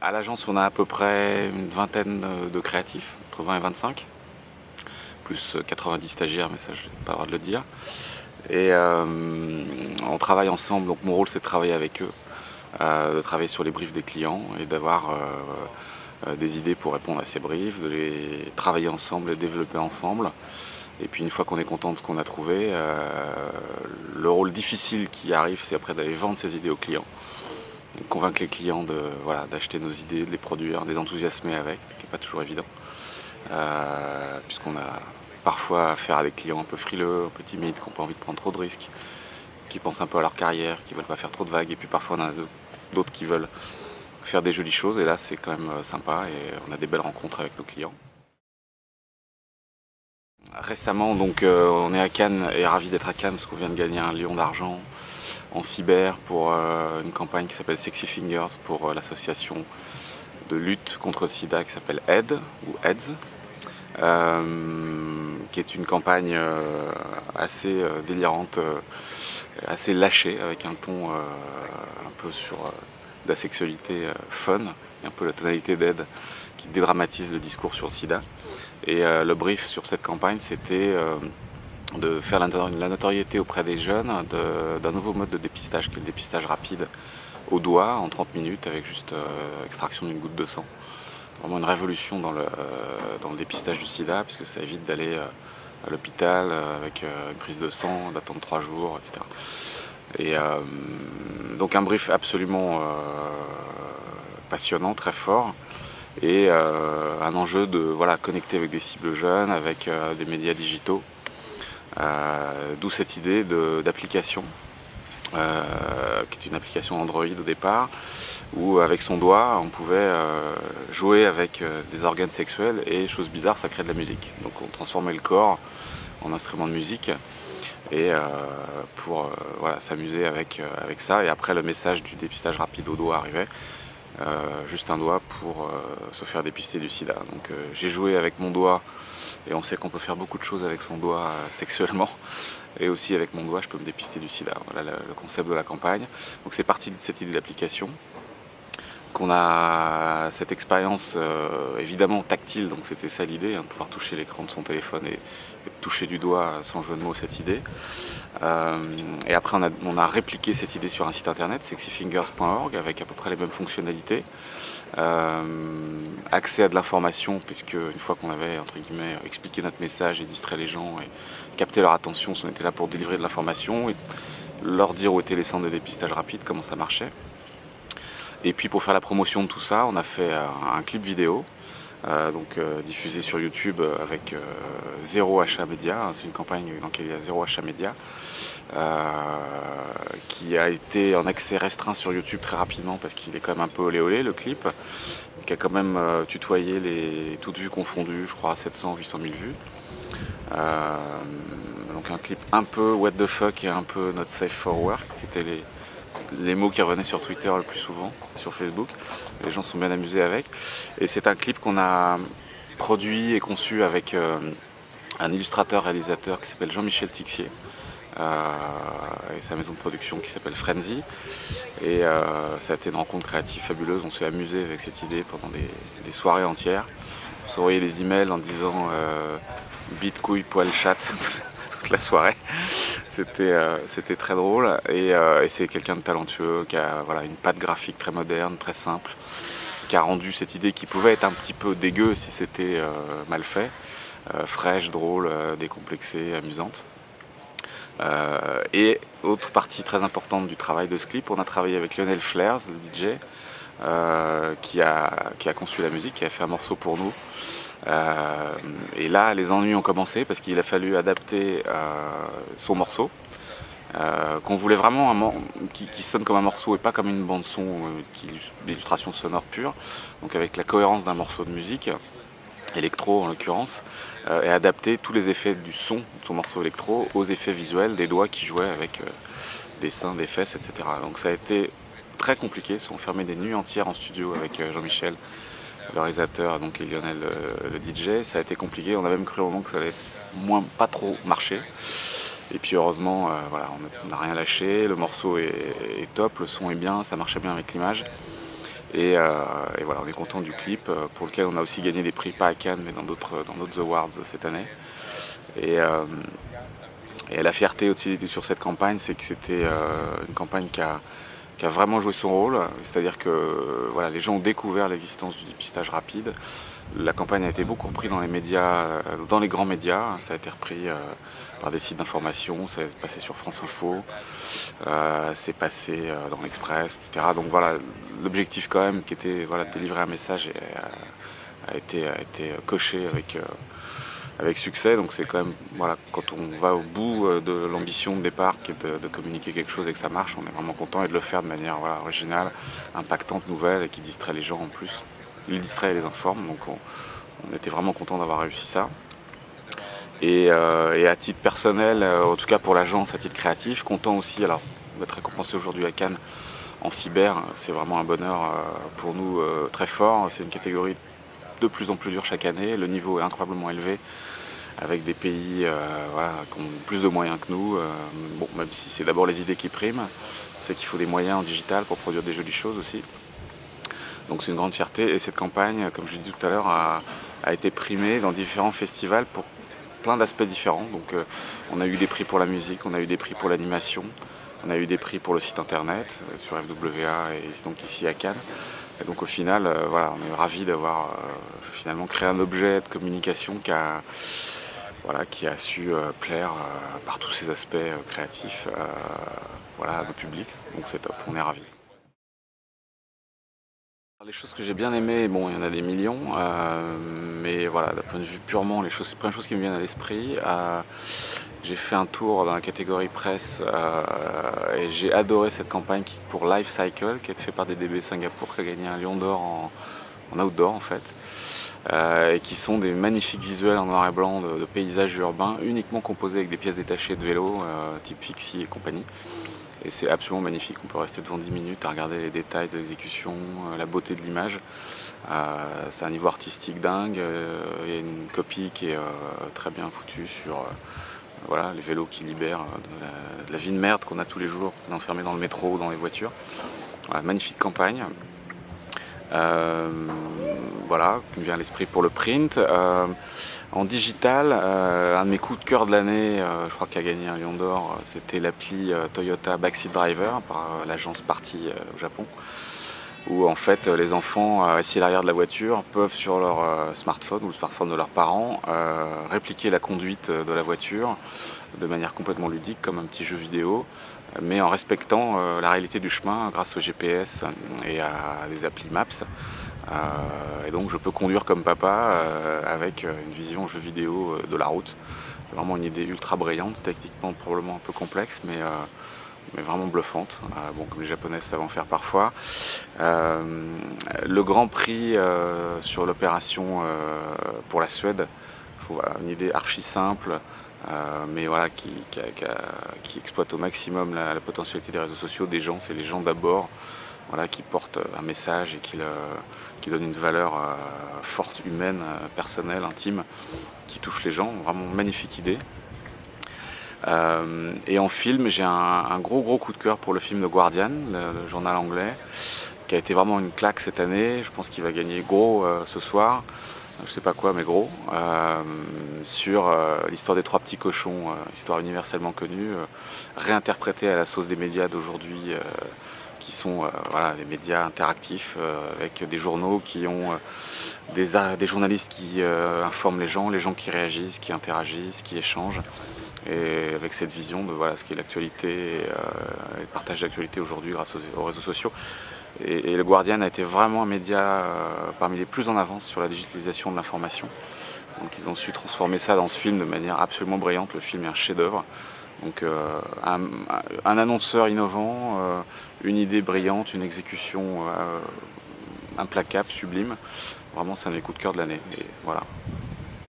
À l'agence, on a à peu près une vingtaine de créatifs, entre 20 et 25, plus 90 stagiaires, mais ça je n'ai pas le droit de le dire. Et on travaille ensemble, donc mon rôle c'est de travailler avec eux, de travailler sur les briefs des clients et d'avoir des idées pour répondre à ces briefs, de les travailler ensemble, les développer ensemble. Et puis une fois qu'on est content de ce qu'on a trouvé, le rôle difficile qui arrive, c'est après d'aller vendre ces idées aux clients. De convaincre les clients d'acheter nos idées, de les produire, de les enthousiasmer avec, ce qui n'est pas toujours évident. Puisqu'on a parfois affaire à des clients un peu frileux, un peu timides, qui n'ont pas envie de prendre trop de risques, qui pensent un peu à leur carrière, qui ne veulent pas faire trop de vagues. Et puis parfois on en a d'autres qui veulent faire des jolies choses. Et là c'est quand même sympa et on a des belles rencontres avec nos clients. Récemment, donc, on est à Cannes et ravis d'être à Cannes parce qu'on vient de gagner un lion d'argent en cyber pour une campagne qui s'appelle Sexy Fingers pour l'association de lutte contre le sida qui s'appelle AIDS ou AIDS, qui est une campagne assez délirante, assez lâchée, avec un ton un peu sur de la sexualité fun, et un peu la tonalité d'Aide qui dédramatise le discours sur le sida. Et le brief sur cette campagne, c'était de faire la notoriété auprès des jeunes d'un nouveau mode de dépistage, qui est le dépistage rapide au doigt en 30 minutes avec juste extraction d'une goutte de sang. Vraiment une révolution dans le dépistage du sida, puisque ça évite d'aller à l'hôpital avec une prise de sang, d'attendre 3 jours, etc. Et donc un brief absolument passionnant, très fort, et un enjeu de connecter avec des cibles jeunes, avec des médias digitaux, d'où cette idée d'application, qui est une application Android au départ, où avec son doigt on pouvait jouer avec des organes sexuels et, chose bizarre, ça crée de la musique. Donc on transformait le corps en instrument de musique et pour s'amuser avec ça. Et après le message du dépistage rapide au doigt arrivait. Juste un doigt pour se faire dépister du sida. Donc j'ai joué avec mon doigt et on sait qu'on peut faire beaucoup de choses avec son doigt sexuellement, et aussi avec mon doigt je peux me dépister du sida. Voilà le concept de la campagne. Donc c'est parti de cette idée d'application qu'on a cette expérience évidemment tactile, donc c'était ça l'idée, de pouvoir toucher l'écran de son téléphone et toucher du doigt, sans jeu de mots, cette idée. Et après on a répliqué cette idée sur un site internet, sexyfingers.org, avec à peu près les mêmes fonctionnalités. Accès à de l'information, puisque une fois qu'on avait entre guillemets expliqué notre message et distrait les gens et capté leur attention, on était là pour délivrer de l'information et leur dire où étaient les centres de dépistage rapide, comment ça marchait. Et puis pour faire la promotion de tout ça, on a fait un clip vidéo, diffusé sur YouTube avec zéro achat média. C'est une campagne dans laquelle il y a zéro achat média, qui a été en accès restreint sur YouTube très rapidement parce qu'il est quand même un peu olé olé le clip, qui a quand même tutoyé les toutes vues confondues, je crois à 700 ou 800 000 vues. Donc un clip un peu what the fuck et un peu not safe for work, qui étaient les mots qui revenaient sur Twitter le plus souvent, sur Facebook. Les gens sont bien amusés avec. Et c'est un clip qu'on a produit et conçu avec un illustrateur-réalisateur qui s'appelle Jean-Michel Tixier, et sa maison de production qui s'appelle Frenzy. Et ça a été une rencontre créative fabuleuse. On s'est amusé avec cette idée pendant des soirées entières. On s'envoyait des emails en disant bite, couille, poil, chatte toute la soirée. C'était très drôle, et c'est quelqu'un de talentueux qui a une patte graphique très moderne, très simple, qui a rendu cette idée qui pouvait être un petit peu dégueu si c'était mal fait, fraîche, drôle, décomplexée, amusante. Et autre partie très importante du travail de ce clip, on a travaillé avec Lionel Flares, le DJ, qui a conçu la musique, qui a fait un morceau pour nous. Et là, les ennuis ont commencé parce qu'il a fallu adapter son morceau, qu'on voulait vraiment qui sonne comme un morceau et pas comme une bande son, d'illustration sonore pure, donc avec la cohérence d'un morceau de musique, électro en l'occurrence, et adapter tous les effets du son de son morceau électro aux effets visuels des doigts qui jouaient avec des seins, des fesses, etc. Donc ça a été très compliqué, ils sont fermés des nuits entières en studio avec Jean-Michel, le réalisateur, donc, et Lionel, le DJ. Ça a été compliqué, on a même cru au moment que ça allait pas trop marcher. Et puis heureusement, on n'a rien lâché, le morceau est top, le son est bien, ça marchait bien avec l'image. Et voilà, on est content du clip pour lequel on a aussi gagné des prix, pas à Cannes mais dans d'autres awards cette année. Et la fierté aussi sur cette campagne, c'est que c'était une campagne qui a vraiment joué son rôle, c'est-à-dire que voilà, les gens ont découvert l'existence du dépistage rapide. La campagne a été beaucoup reprise dans les médias, dans les grands médias, ça a été repris par des sites d'information, ça est passé sur France Info, c'est passé dans l'Express, etc. Donc voilà, l'objectif quand même qui était voilà, de délivrer un message a été coché avec succès. Donc c'est quand même, voilà, quand on va au bout de l'ambition de départ qui est de communiquer quelque chose et que ça marche, on est vraiment content, et de le faire de manière voilà, originale, impactante, nouvelle, et qui distrait les gens en plus. Il distrait et les informe, donc on était vraiment content d'avoir réussi ça. Et à titre personnel, en tout cas pour l'agence, à titre créatif, content aussi alors d'être récompensé aujourd'hui à Cannes en cyber. C'est vraiment un bonheur pour nous très fort. C'est une catégorie de plus en plus dure chaque année, le niveau est incroyablement élevé, avec des pays voilà, qui ont plus de moyens que nous. Bon, même si c'est d'abord les idées qui priment, on sait qu'il faut des moyens en digital pour produire des jolies choses aussi. Donc c'est une grande fierté, et cette campagne, comme je l'ai dit tout à l'heure, a été primée dans différents festivals pour plein d'aspects différents. Donc on a eu des prix pour la musique, on a eu des prix pour l'animation, on a eu des prix pour le site internet sur FWA et donc ici à Cannes. Et donc au final, voilà, on est ravis d'avoir finalement créé un objet de communication qui a su plaire par tous ses aspects créatifs voilà, à nos publics. Donc c'est top, on est ravis. Les choses que j'ai bien aimées, bon, il y en a des millions, mais voilà, d'un point de vue purement, les premières choses qui me viennent à l'esprit, j'ai fait un tour dans la catégorie presse et j'ai adoré cette campagne pour Life Cycle, qui est faite par DDB Singapour, qui a gagné un Lion d'Or en outdoor en fait, et qui sont des magnifiques visuels en noir et blanc de paysages urbains, uniquement composés avec des pièces détachées de vélo, type Fixie et compagnie. Et c'est absolument magnifique, on peut rester devant 10 minutes à regarder les détails de l'exécution, la beauté de l'image. C'est un niveau artistique dingue, il y a une copie qui est très bien foutue sur voilà, les vélos qui libèrent de la vie de merde qu'on a tous les jours, qu'on est enfermé dans le métro ou dans les voitures. Voilà, magnifique campagne. Voilà, qui me vient à l'esprit pour le print. En digital, un de mes coups de cœur de l'année, je crois qu'il a gagné un Lion d'Or, c'était l'appli Toyota Backseat Driver par l'agence Party au Japon, où en fait les enfants assis à l'arrière de la voiture peuvent sur leur smartphone ou le smartphone de leurs parents répliquer la conduite de la voiture de manière complètement ludique, comme un petit jeu vidéo, mais en respectant la réalité du chemin grâce au GPS et à des applis Maps. Et donc je peux conduire comme papa avec une vision jeu vidéo de la route. C'est vraiment une idée ultra brillante, techniquement probablement un peu complexe, mais vraiment bluffante, bon, comme les Japonais savent en faire parfois. Le Grand Prix sur l'opération pour la Suède, je trouve une idée archi simple, mais voilà, qui exploite au maximum la potentialité des réseaux sociaux des gens. C'est les gens d'abord, voilà, qui portent un message et qui donnent une valeur forte, humaine, personnelle, intime, qui touche les gens. Vraiment magnifique idée. Et en film, j'ai un gros coup de cœur pour le film The Guardian, le journal anglais, qui a été vraiment une claque cette année. Je pense qu'il va gagner gros ce soir, je sais pas quoi, mais gros, sur l'histoire des trois petits cochons, histoire universellement connue, réinterprétée à la sauce des médias d'aujourd'hui, qui sont voilà, des médias interactifs avec des journaux qui ont des journalistes qui informent les gens qui réagissent, qui interagissent, qui échangent. Et avec cette vision de voilà, ce qu'est l'actualité et le partage d'actualité aujourd'hui grâce aux réseaux sociaux. Et le Guardian a été vraiment un média parmi les plus en avance sur la digitalisation de l'information. Donc ils ont su transformer ça dans ce film de manière absolument brillante. Le film est un chef-d'œuvre. Donc un annonceur innovant, une idée brillante, une exécution implacable, sublime. Vraiment c'est un des coups de cœur de l'année. Et voilà.